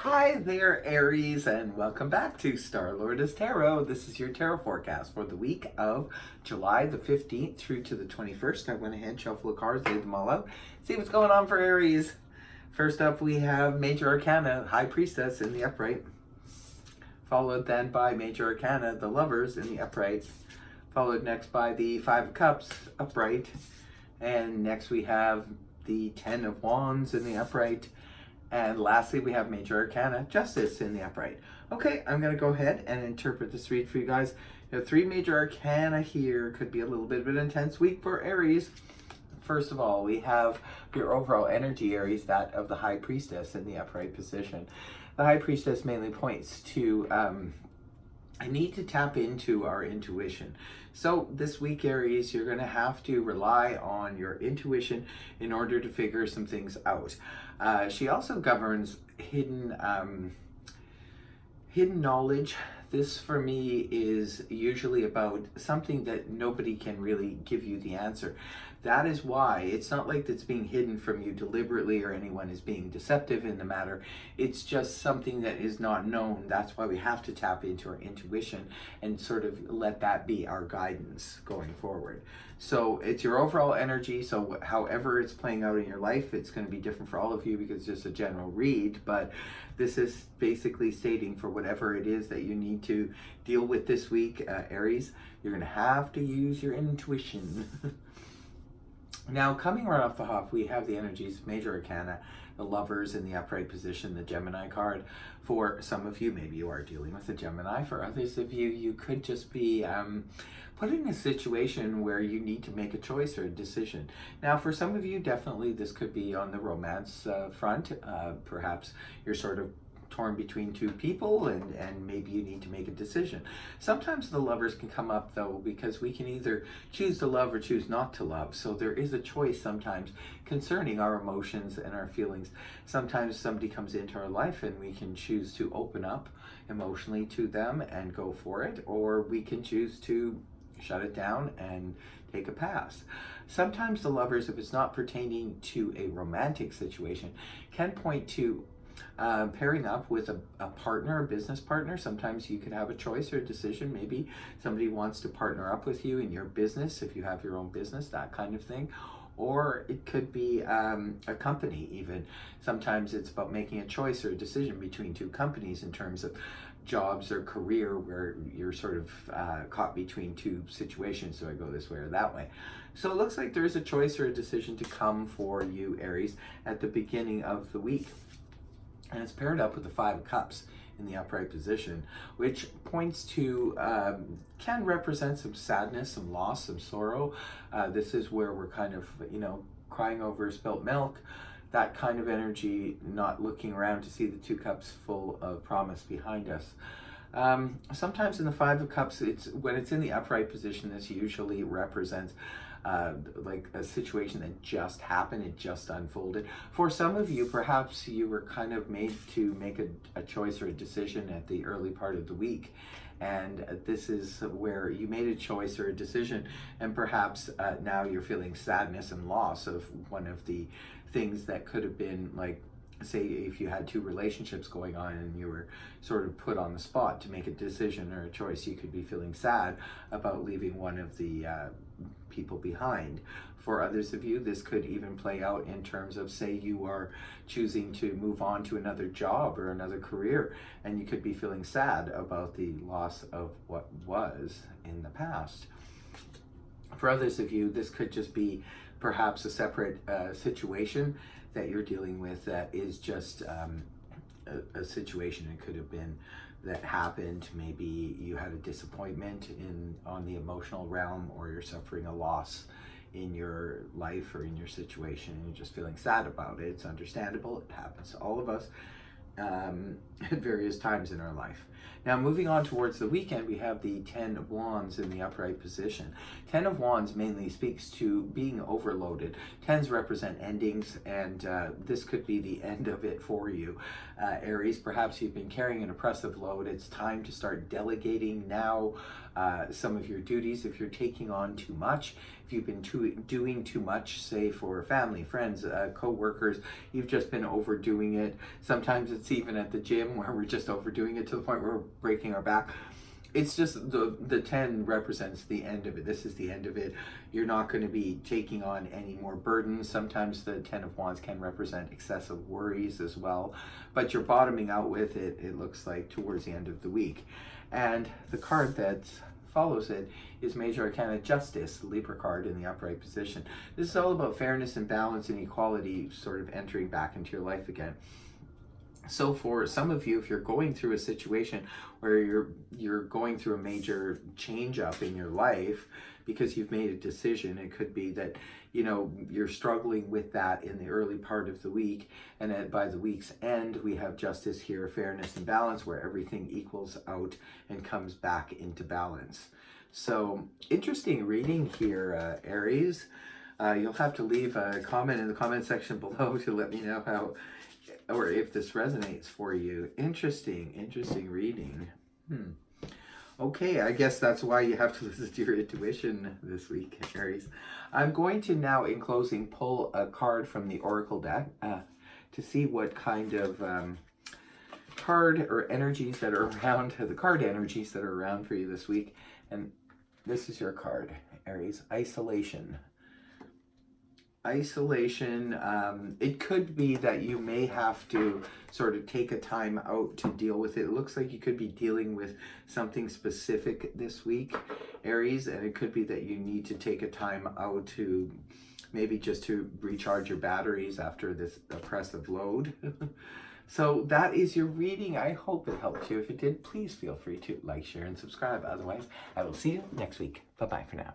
Hi there, Aries, and welcome back to Star Lord's Tarot. This is your tarot forecast for the week of July the 15th through to the 21st. I went ahead, shuffled the cards, laid them all out, see what's going on for Aries. First up, we have Major Arcana, High Priestess in the upright, followed then by Major Arcana, the Lovers in the upright, followed next by the Five of Cups upright, and next we have the Ten of Wands in the upright. And lastly, we have Major Arcana, Justice in the upright. Okay, I'm going to go ahead and interpret this read for you guys. You have three Major Arcana here. Could be a little bit of an intense week for Aries. First of all, we have your overall energy, Aries, that of the High Priestess in the upright position. The High Priestess mainly points to I need to tap into our intuition. So this week, Aries, you're going to have to rely on your intuition in order to figure some things out. She also governs hidden knowledge. This for me is usually about something that nobody can really give you the answer. That is why it's not like it's being hidden from you deliberately or anyone is being deceptive in the matter. It's just something that is not known. That's why we have to tap into our intuition and sort of let that be our guidance going forward. So it's your overall energy. So however it's playing out in your life, it's going to be different for all of you because it's just a general read. But this is basically stating for whatever it is that you need to deal with this week, Aries, you're going to have to use your intuition. Now, coming right off the hop, we have the energies, Major Arcana, the Lovers in the upright position, the Gemini card. For some of you, maybe you are dealing with a Gemini. For others of you, you could just be put in a situation where you need to make a choice or a decision. Now, for some of you, definitely this could be on the romance front. Perhaps you're sort of torn between two people and maybe you need to make a decision. Sometimes the Lovers can come up though because we can either choose to love or choose not to love. So there is a choice sometimes concerning our emotions and our feelings. Sometimes somebody comes into our life and we can choose to open up emotionally to them and go for it, or we can choose to shut it down and take a pass. Sometimes the Lovers, if it's not pertaining to a romantic situation, can point to pairing up with a partner, a business partner. Sometimes you could have a choice or a decision. Maybe somebody wants to partner up with you in your business, if you have your own business, that kind of thing. Or it could be a company even. Sometimes it's about making a choice or a decision between two companies in terms of jobs or career where you're sort of caught between two situations. Do I go this way or that way? So it looks like there's a choice or a decision to come for you, Aries, at the beginning of the week. And it's paired up with the Five of Cups in the upright position, which points to, can represent some sadness, some loss, some sorrow. This is where we're kind of, crying over spilt milk, that kind of energy, not looking around to see the two cups full of promise behind us. Sometimes in the Five of Cups, when it's in the upright position, this usually represents like a situation that just happened, it just unfolded. For some of you, perhaps you were kind of made to make a choice or a decision at the early part of the week. And this is where you made a choice or a decision, and perhaps now you're feeling sadness and loss of one of the things that could have been, like, say if you had two relationships going on and you were sort of put on the spot to make a decision or a choice, you could be feeling sad about leaving one of the people behind. For others of you, this could even play out in terms of, say you are choosing to move on to another job or another career, and you could be feeling sad about the loss of what was in the past. For others of you, this could just be perhaps a separate situation that you're dealing with that is just a situation. It could have been that happened. Maybe you had a disappointment on the emotional realm, or you're suffering a loss in your life or in your situation and you're just feeling sad about it. It's understandable. It happens to all of us at various times in our life. Now, moving on towards the weekend, we have the Ten of Wands in the upright position. Ten of Wands mainly speaks to being overloaded. Tens represent endings, and this could be the end of it for you. Aries, perhaps you've been carrying an oppressive load. It's time to start delegating now some of your duties if you're taking on too much. If you've been doing too much, say for family, friends, co-workers, you've just been overdoing it. Sometimes it's even at the gym where we're just overdoing it to the point where we're breaking our back. It's just the 10 represents the end of it. This is the end of it. You're not going to be taking on any more burdens. Sometimes the 10 of Wands can represent excessive worries as well, but you're bottoming out with it, it looks like, towards the end of the week. And the card that follows it is Major Arcana Justice, the Libra card in the upright position. This is all about fairness and balance and equality sort of entering back into your life again. So for some of you, if you're going through a situation where you're going through a major change up in your life because you've made a decision, it could be that, you know, you're struggling with that in the early part of the week, and then by the week's end, we have justice here, fairness and balance, where everything equals out and comes back into balance. So interesting reading here, Aries. You'll have to leave a comment in the comment section below to let me know how, or if this resonates for you. Interesting reading. Okay, I guess that's why you have to listen to your intuition this week, Aries. I'm going to now, in closing, pull a card from the Oracle deck to see what kind of card or energies that are around, the card energies that are around for you this week. And this is your card, Aries. Isolation. Isolation, it could be that you may have to sort of take a time out to deal with it. It looks like you could be dealing with something specific this week, Aries, and it could be that you need to take a time out to maybe just to recharge your batteries after this oppressive load. So that is your reading. I hope it helped you. If it did, please feel free to like, share, and subscribe. Otherwise, I will see you next week. Bye-bye for now.